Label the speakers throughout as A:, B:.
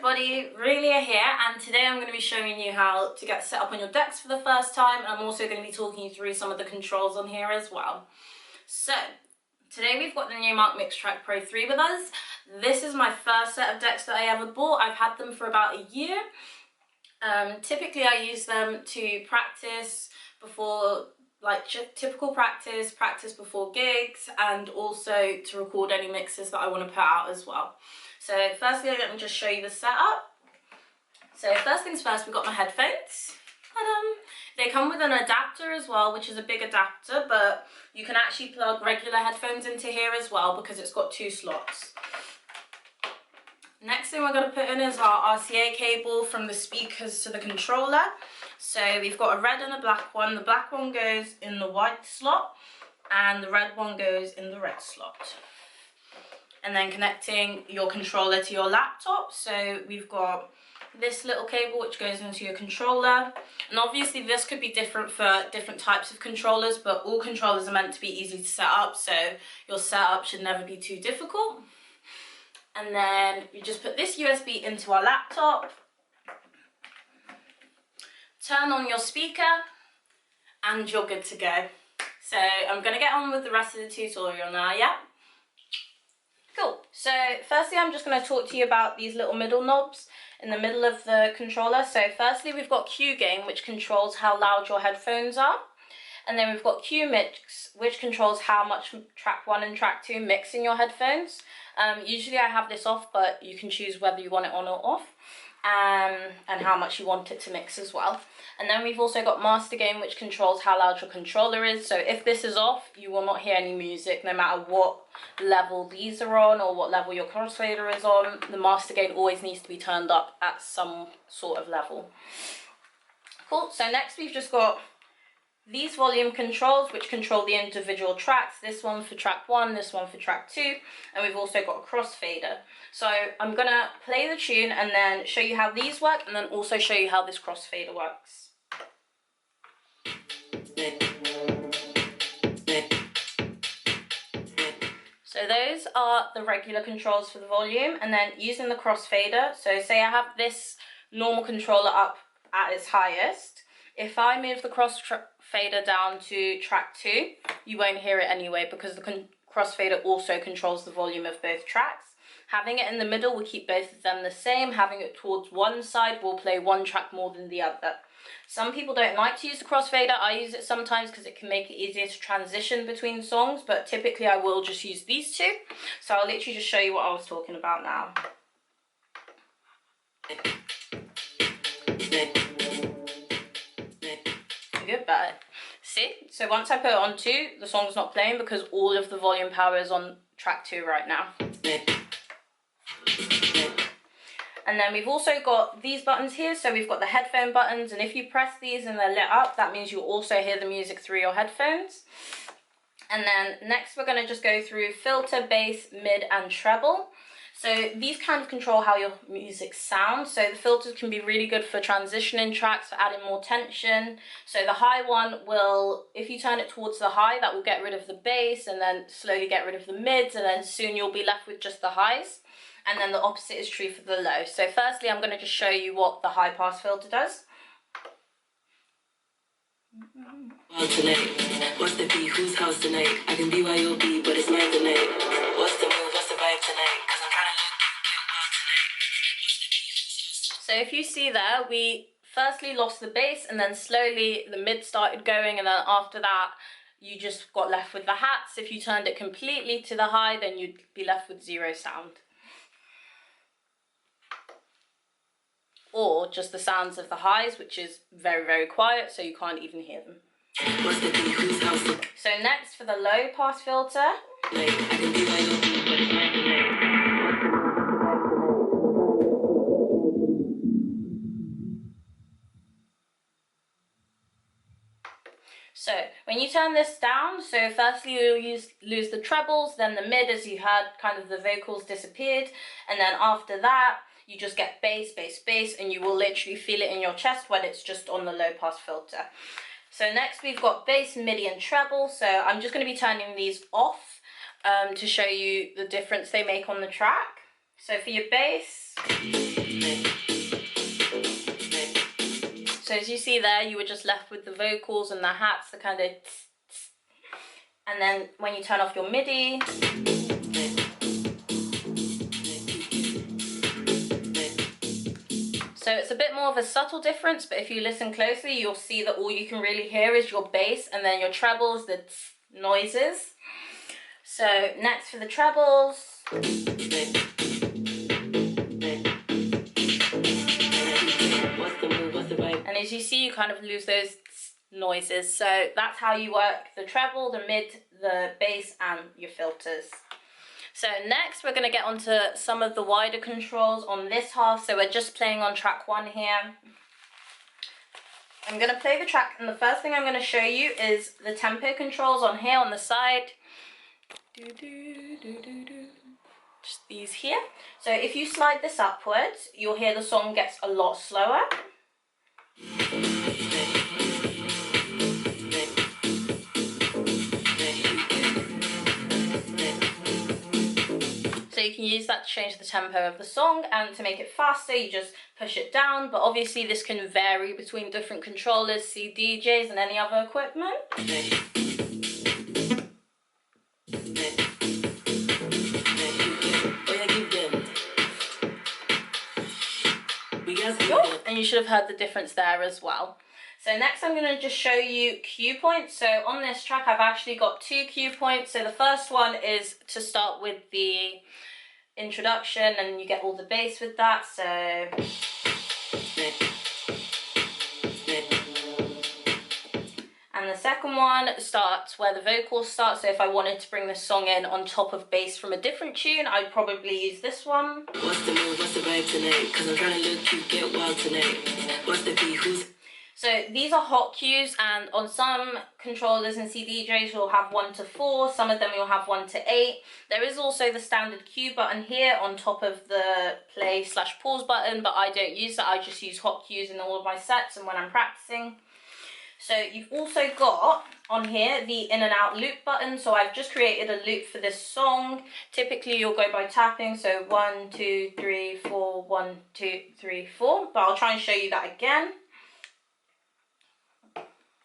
A: everybody, Relia here, and today I'm going to be showing you how to get set up on your decks for the first time, and I'm also going to be talking you through some of the controls on here as well. So, today we've got the Numark Mixtrack Pro 3 with us. This is my first set of decks that I ever bought. I've had them for about a year. Typically I use them to practice before, like typical practice before gigs, and also to record any mixes that I want to put out as well. So firstly, let me just show you the setup. So first things first, we've got my headphones. They come with an adapter as well, which is a big adapter, but you can actually plug regular headphones into here as well because it's got 2 slots. Next thing we're going to put in is our RCA cable from the speakers to the controller. So we've got a red and a black one. The black one goes in the white slot and the red one goes in the red slot. And then connecting your controller to your laptop. So we've got this little cable which goes into your controller. And obviously this could be different for different types of controllers, but all controllers are meant to be easy to set up, so your setup should never be too difficult. And then you just put this USB into our laptop, turn on your speaker, and you're good to go. So I'm going to get on with the rest of the tutorial now, yeah? Cool. So firstly, I'm just going to talk to you about these little middle knobs in the middle of the controller. So firstly, we've got Q gain, which controls how loud your headphones are. And then we've got Q mix, which controls how much track 1 and track 2 mix in your headphones. Usually I have this off, but you can choose whether you want it on or off, and how much you want it to mix as well. And then we've also got master gain, which controls how loud your controller is. So if this is off, you will not hear any music, no matter what level these are on or what level your crossfader is on. The master gain always needs to be turned up at some sort of level. Cool. So next we've just got these volume controls, which control the individual tracks. This one for track 1, this one for track 2, and we've also got a crossfader. So I'm gonna play the tune and then show you how these work, and then also show you how this crossfader works. So those are the regular controls for the volume, and then using the crossfader, so say I have this normal controller up at its highest. If I move the crossfader down to track 2, you won't hear it anyway because the crossfader also controls the volume of both tracks. Having it in the middle will keep both of them the same. Having it towards one side will play one track more than the other. Some people don't like to use the crossfader. I use it sometimes because it can make it easier to transition between songs, but typically I will just use these 2. So I'll literally just show you what I was talking about now. Good, better. See? So once I put it on 2, the song's not playing because all of the volume power is on track 2 right now. And then we've also got these buttons here. So we've got the headphone buttons, and if you press these and they're lit up, that means you'll also hear the music through your headphones. And then next we're going to just go through filter, bass, mid and treble. So these kind of control how your music sounds. So the filters can be really good for transitioning tracks, for adding more tension. So the high one will, if you turn it towards the high, that will get rid of the bass and then slowly get rid of the mids, and then soon you'll be left with just the highs. And then the opposite is true for the low. So firstly, I'm going to just show you what the high pass filter does.
B: What's the beat? Whose house tonight? I can be YOB, but it's mine tonight. What's the move? What's the vibe tonight? Cause I'm trying to look
A: So if you see there, we firstly lost the bass, and then slowly the mid started going, and then after that you just got left with the hats. If you turned it completely to the high, then you'd be left with 0 sound. Or just the sounds of the highs, which is very, very quiet, so you can't even hear them. So next for the low pass filter. So when you turn this down, so firstly you'll lose the trebles, then the mid, as you heard, kind of the vocals disappeared, and then after that you just get bass, bass, bass, and you will literally feel it in your chest when it's just on the low pass filter. So next we've got bass, midi and treble. So I'm just going to be turning these off to show you the difference they make on the track. So for your bass, So as you see there, you were just left with the vocals and the hats, the kind of tss, tss. And then when you turn off your MIDI, so it's a bit more of a subtle difference, but if you listen closely, you'll see that all you can really hear is your bass and then your trebles, the tss noises. So next for the trebles. And as you see, you kind of lose those tss noises. So that's how you work the treble, the mid, the bass, and your filters. So next we're going to get onto some of the wider controls on this half. So we're just playing on track 1 here. I'm going to play the track, and the first thing I'm going to show you is the tempo controls on here on the side. Just these here. So if you slide this upwards, you'll hear the song gets a lot slower. So you can use that to change the tempo of the song, and to make it faster you just push it down, but obviously this can vary between different controllers, CDJs and any other equipment. And you should have heard the difference there as well. So next I'm going to just show you cue points. So on this track I've actually got 2 cue points. So the first one is to start with the introduction, and you get all the bass with that. So and the second one starts where the vocals start. So if I wanted to bring the song in on top of bass from a different tune, I'd probably use this one.
B: What's the move, what's the vibe tonight? Cause I'm trying to look cute, get wild tonight. What's the beat, who's...
A: So these are hot cues, and on some controllers and CDJs you'll have 1 to 4, some of them you'll have 1 to 8. There is also the standard cue button here on top of the play/pause button, but I don't use that. I just use hot cues in all of my sets and when I'm practicing. So you've also got on here the in and out loop button. So I've just created a loop for this song. Typically you'll go by tapping, so 1, 2, 3, 4, 1, 2, 3, 4, but I'll try and show you that again.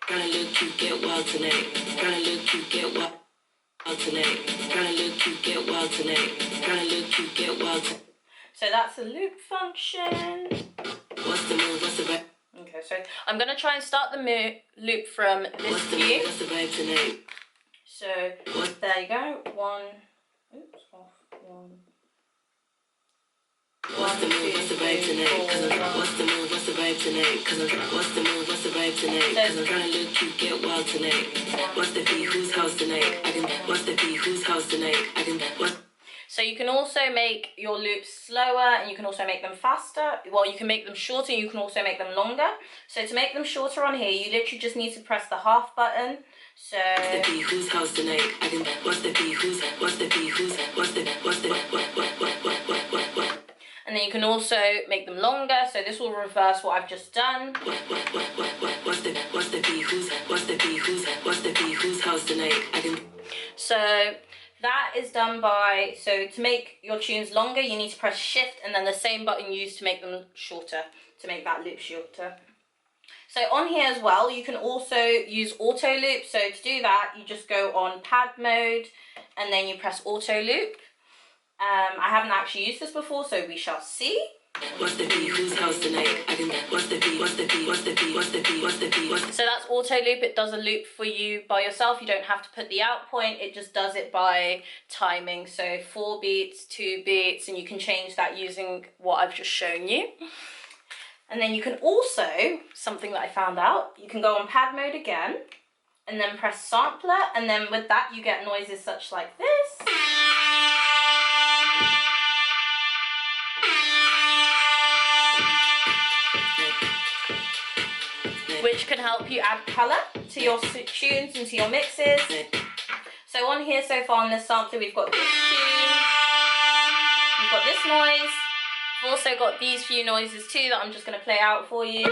B: Tryna look cute, get wild tonight. Tryna look cute, get wild tonight. Tryna look cute, get wild tonight. Tryna look cute, get wild tonight.
A: So that's the loop function.
B: What's the move, what's the vibe?
A: Okay, so I'm going to try and start the loop from this
B: What's the
A: cue.
B: move, what's the vibe tonight?
A: So there you go. 1, oops, off, 1.
B: What's the move, what's the vibe tonight? Cause I'm, what's the move, what's the vibe tonight? Cause I'm, what's the move, what's the vibe tonight? Cause I'm trying to look cute, get wild tonight. What's the beat, whose house tonight? I can, what's the beat, whose house tonight? I can, what?
A: So you can also make your loops slower, and you can also make them faster. Well, you can make them shorter, you can also make them longer. So to make them shorter on here, you literally just need to press the half button. So
B: what's the beat, whose house tonight? I can, what's the beat, whose, what's the beat, whose, what's the, what?
A: And then you can also make them longer. So this will reverse what I've just done.
B: What's the beat, whose, what's the beat, whose, what's the beat, whose house tonight? I can.
A: So that is done by, so to make your tunes longer, you need to press shift and then the same button used to make them shorter, to make that loop shorter. So on here as well, you can also use auto loop. So to do that, you just go on pad mode and then you press auto loop. I haven't actually used this before, so we shall see.
B: What's the beat, whose house tonight? I can, what's the beat, what's the beat, what's the beat, what's the beat, what's the beat, what's the...
A: So that's auto loop. It does a loop for you by yourself. You don't have to put the out point. It just does it by timing. So 4 beats, 2 beats, and you can change that using what I've just shown you. And then you can also, something that I found out, you can go on pad mode again and then press sampler, and then with that you get noises such like this. Which can help you add colour to your tunes and to your mixes. So on here so far on this sampler we've got this tune, we've got this noise, we've also got these few noises too that I'm just going to play out for you.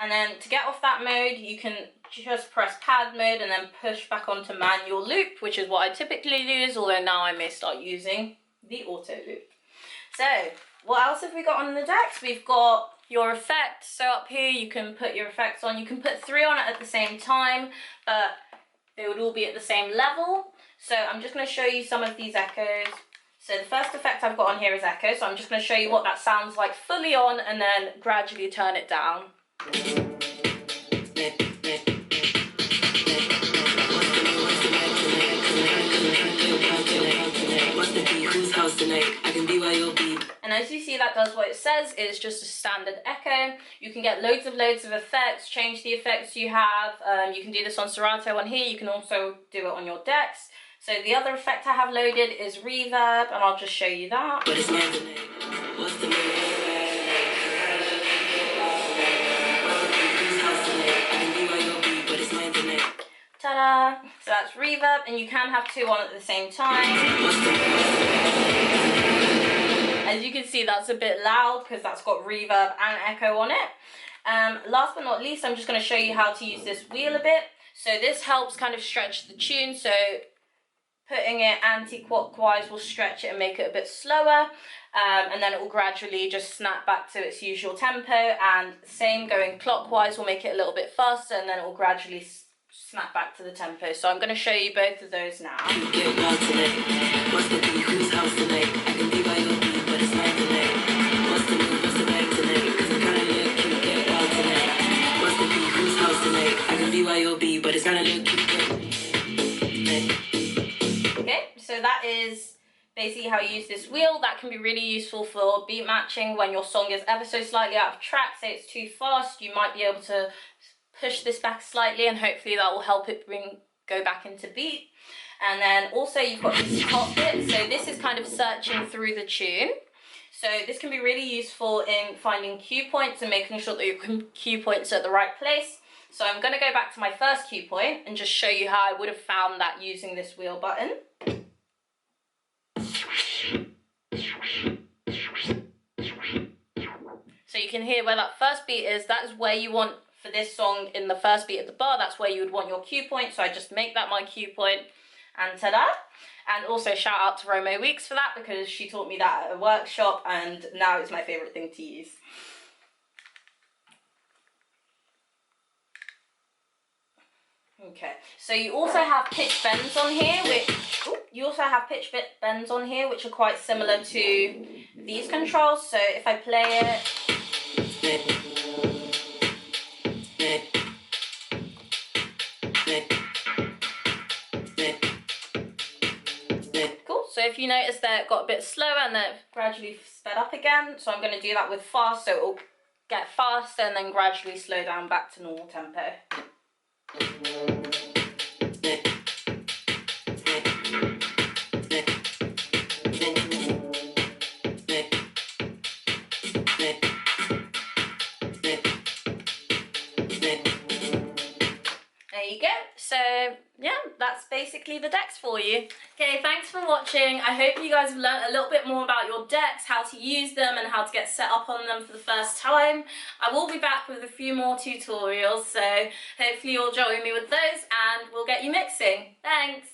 A: And then to get off that mode, you can just press pad mode and then push back onto manual loop, which is what I typically use, although now I may start using the auto loop. So what else have we got on the decks? We've got your effects. So up here you can put your effects on. You can put 3 on it at the same time, but they would all be at the same level. So I'm just going to show you some of these echoes. So the first effect I've got on here is echo, so I'm just going to show you what that sounds like fully on and then gradually turn it down. And as you see, that does what it says. It's just a standard echo. You can get loads of effects, change the effects you have. You can do this on Serato on here. You can also do it on your decks. So the other effect I have loaded is reverb, and I'll just show you that. Ta-da! So that's reverb, and you can have 2 on at the same time. As you can see, that's a bit loud because that's got reverb and echo on it. Last but not least, I'm just going to show you how to use this wheel a bit. So this helps kind of stretch the tune. So putting it anti-clockwise will stretch it and make it a bit slower, and then it will gradually just snap back to its usual tempo, and same going clockwise will make it a little bit faster, and then it will gradually snap back to the tempo. So I'm going to show you both of those now. Okay, so that is basically how you use this wheel. That can be really useful for beat matching when your song is ever so slightly out of track. Say it's too fast, you might be able to push this back slightly, and hopefully that will help it go back into beat. And then also you've got this top bit. So this is kind of searching through the tune. So this can be really useful in finding cue points and making sure that your cue points are at the right place. So I'm going to go back to my first cue point and just show you how I would have found that using this wheel button. So you can hear where that first beat is. That is where you want, for this song, in the first beat of the bar, that's where you would want your cue point. So I just make that my cue point, and ta-da! And also shout out to Romo Weeks for that, because she taught me that at a workshop, and now it's my favourite thing to use. Okay, so you also have pitch bends on here, which are quite similar to these controls. So if I play it, cool. So if you notice that it got a bit slower and then it gradually sped up again. So I'm going to do that with fast, so it will get faster and then gradually slow down back to normal tempo. There you go. So yeah, that's basically the decks for you. Okay, thanks for watching. I hope you guys have learned a little bit more about your decks, how to use them and how to get set up on them for the first time. I will be back with a few more tutorials, so hopefully you'll join me with those and we'll get you mixing. Thanks!